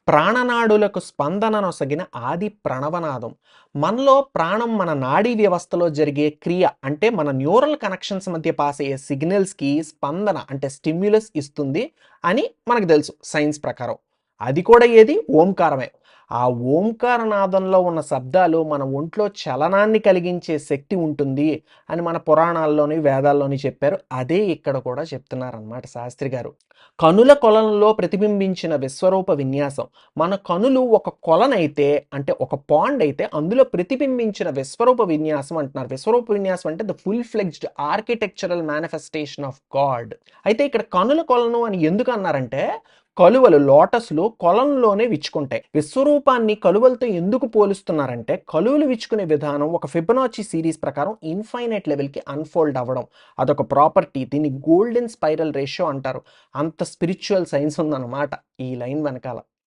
ప్రాణనాడులకు స్పందననొసగిన ఆది ప్రణవనాదం. మనలో ప్రాణం మన నాడీ వ్యవస్థలో జరిగే క్రియ అంటే మన న్యూరల్ కనెక్షన్స్ మధ్య పాస్ అయ్యే సిగ్నల్స్‌కి స్పందన అంటే స్టిమ్యులస్ ఇస్తుంది అని మనకు తెలుసు సైన్స్ ప్రకారం. అది కూడా ఏది? ఓంకారమే. ఆ ఓంకార నాదంలో ఉన్న శబ్దాలు మన ఒంట్లో చలనాన్ని కలిగించే శక్తి ఉంటుంది అని మన పురాణాల్లోని, వేదాల్లోని చెప్పారు. అదే ఇక్కడ కూడా చెప్తున్నారనమాట శాస్త్రి గారు. కనుల కొలనులో ప్రతిబింబించిన విశ్వరూప విన్యాసం. మన కనులు ఒక కొలనైతే అంటే ఒక పాండ్ అయితే అందులో ప్రతిబింబించిన విశ్వరూప విన్యాసం అంటున్నారు. విశ్వరూప విన్యాసం అంటే the full fledged architectural manifestation of God. అయితే ఇక్కడ కనుల కొలను అని ఎందుకు అన్నారంటే కలువలు లోటస్లు కొలంలోనే విచ్చుకుంటాయి. విశ్వరూపాన్ని కలువలతో ఎందుకు పోలుస్తున్నారంటే కలువలు విచ్చుకునే విధానం ఒక ఫిబొనాచి సిరీస్ ప్రకారం ఇన్ఫైనైట్ లెవెల్కి అన్ఫోల్డ్ అవ్వడం అదొక ప్రాపర్టీ. దీన్ని గోల్డెన్ స్పైరల్ రేషియో అంటారు. అంత స్పిరిచువల్ సైన్స్ ఉందన్నమాట ఈ లైన్ వెనకాల.